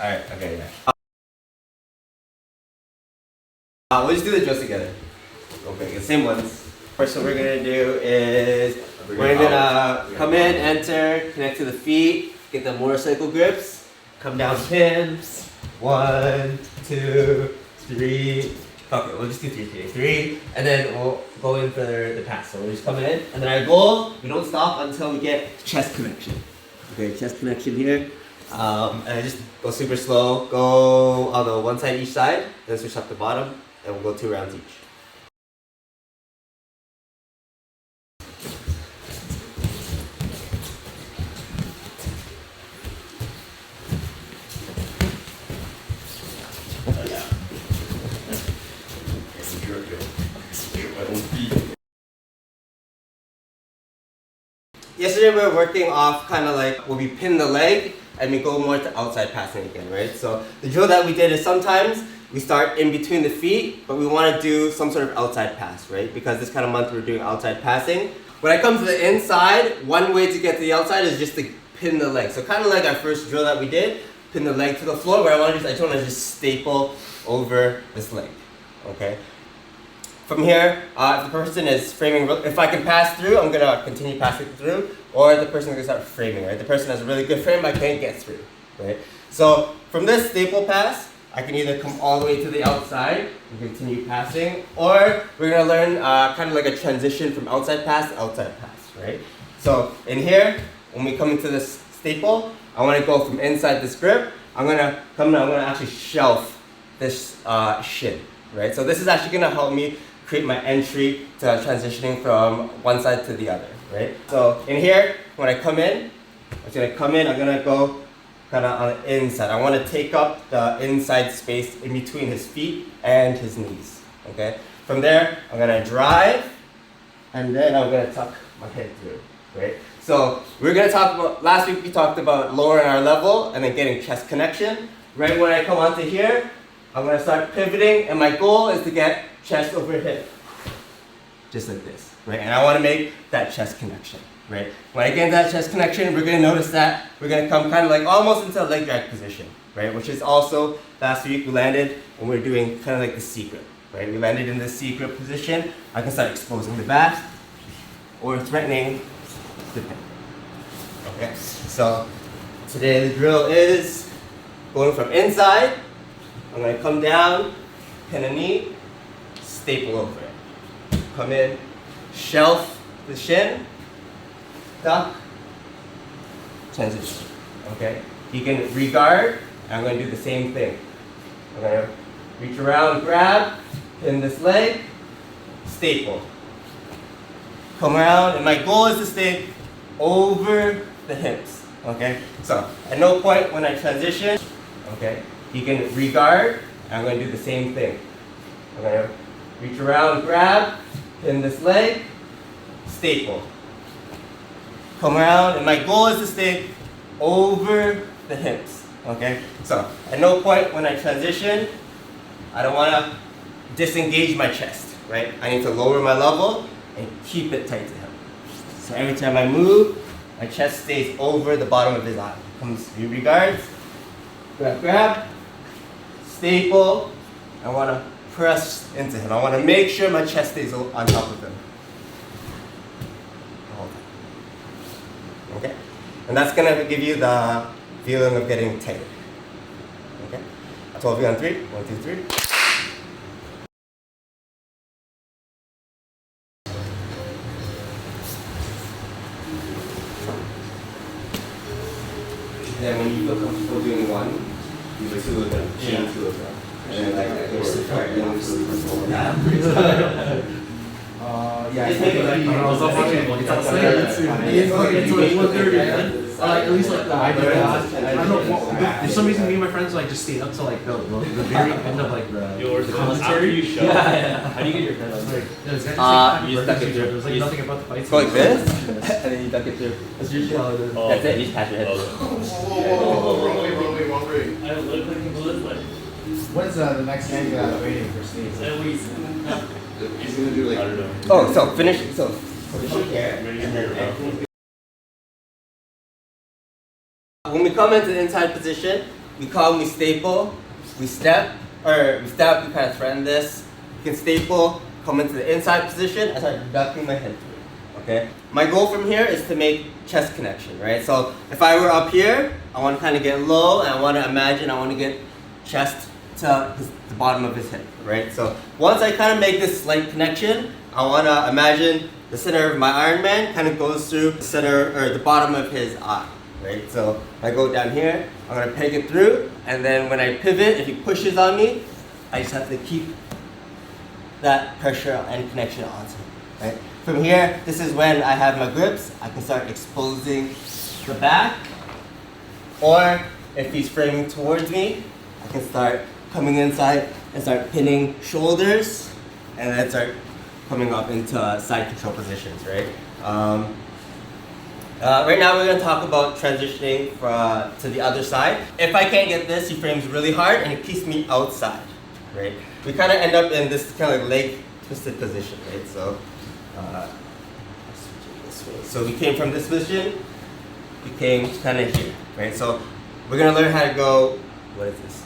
Alright, okay, yeah. We'll just do the drills together. Okay, the same ones. First, what we're gonna do is we're gonna come in, enter, connect to the feet, get the motorcycle grips, come down pins. 1, 2, 3. Okay, we'll just do 3 today. 3, and then we'll go in for the pass. So we'll just come in, and then our goal, we don't stop until we get chest connection. Okay, chest connection here. And I just go super slow, go on the one side each side, then switch up the bottom, and we'll go 2 rounds each. Yesterday we were working off kind of like where we pin the leg and we go more to outside passing again, right? So the drill that we did is sometimes we start in between the feet, but we want to do some sort of outside pass, right? Because this kind of month we're doing outside passing. When I come to the inside, one way to get to the outside is just to pin the leg. So kind of like our first drill that we did, pin the leg to the floor, where I just want to just staple over this leg, okay? From here, if the person is framing, if I can pass through, I'm gonna continue passing through, or the person is gonna start framing, right? The person has a really good frame, I can't get through, right? So from this staple pass, I can either come all the way to the outside and continue passing, or we're gonna learn kind of like a transition from outside pass to outside pass, right? So in here, when we come into this staple, I wanna go from inside this grip, I'm gonna actually shelf this shin, right? So this is actually gonna help me create my entry to transitioning from one side to the other, right? So in here, when I come in, I'm gonna go kind of on the inside. I want to take up the inside space in between his feet and his knees, okay? From there, I'm gonna drive, and then I'm gonna tuck my head through, right? So we're gonna talk about, last week we talked about lowering our level and then getting chest connection. Right when I come onto here, I'm gonna start pivoting, and my goal is to get chest over hip, just like this, right? And I want to make that chest connection, right? When I get that chest connection, we're gonna notice that we're gonna come kind of like almost into a leg drag position, right? Which is also, last week we landed and we're doing kind of like the C grip, right? We landed in the C grip position. I can start exposing the back or threatening the pin. Okay, so today the drill is going from inside. I'm gonna come down, pin a knee, staple over it. Come in, shelf the shin, duck, transition. Okay? You can regard, and I'm going to do the same thing. I'm going to reach around, grab, pin this leg, staple. Come around, and my goal is to stay over the hips. Okay? So, at no point when I transition, okay, you can regard, and I'm going to do the same thing. I'm going to reach around, grab, pin this leg, staple. Come around, and my goal is to stay over the hips, okay? So, at no point when I transition, I don't want to disengage my chest, right? I need to lower my level and keep it tight to him. So every time I move, my chest stays over the bottom of his eye. Comes in regards, grab, staple. I want to press into him. I want to make sure my chest stays on top of him. Okay? And that's going to give you the feeling of getting tighter. Okay? 12 feet on 3. 1, 2, 3. Then when you feel comfortable doing 1, you do 2 of them. Chain 2 of them. And then like yeah, it's maybe like I was watching it's like 1:30. At least like I don't know. For some reason, me and my friends like just stayed up till like the very end of like the commentary. Yeah. How do you get your head on? You just duck it through. There's like nothing about the fights. go like this, and then you duck it through. That's usually how it is. That's it. You just pat your head. Wrong way. I look like a bullet like. When's the next game you got waiting for Steve? He's gonna do like. I don't know. Oh, so finish here. When we come into the inside position, we come, we staple, we step, we kind of threaten this. You can staple, come into the inside position, and start ducking my head through. Okay? My goal from here is to make chest connection, right? So if I were up here, I want to kind of get low, and I want to get chest to the bottom of his hip, right? So once I kind of make this slight connection, I want to imagine the center of my Iron Man kind of goes through the center or the bottom of his eye, right? So if I go down here, I'm going to peg it through, and then when I pivot, if he pushes on me, I just have to keep that pressure and connection onto him, right? From here, this is when I have my grips. I can start exposing the back, or if he's framing towards me, I can start coming inside and start pinning shoulders, and then start coming up into side control positions, right? Right now we're going to talk about transitioning to the other side. If I can't get this, he frames really hard and it keeps me outside, right? We kind of end up in this kind of like leg twisted position, right? So, this way. So we came from this position, we came kind of here, right? So we're going to learn how to go, what is this?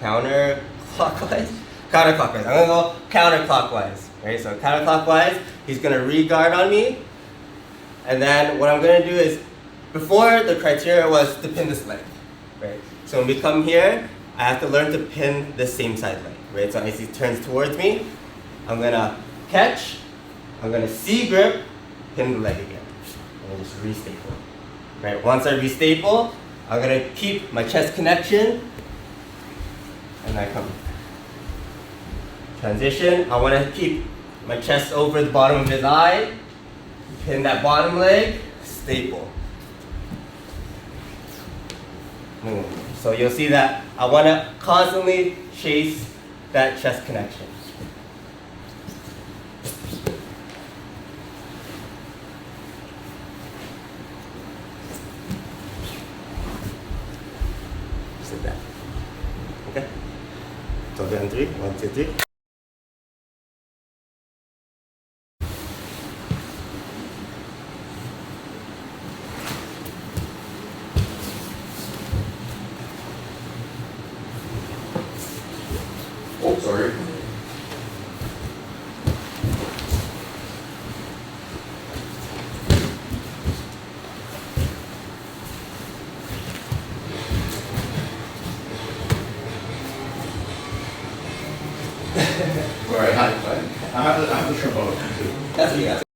Counterclockwise? Counterclockwise. I'm going to go counterclockwise, right? So counterclockwise, he's going to re-guard on me. And then what I'm going to do is, before the criteria was to pin this leg, right? So when we come here, I have to learn to pin the same side leg, right? So as he turns towards me, I'm going to catch, I'm going to C-grip, pin the leg again, and just re-staple, right? Once I re-staple, I'm going to keep my chest connection, and I come. Transition, I want to keep my chest over the bottom of his eye, pin that bottom leg, staple. So you'll see that I want to constantly chase that chest connection. Just like that. Okay? So on 3, 1, 2, 3. Oh, sorry. All right, I have the trombone too. That's what you got.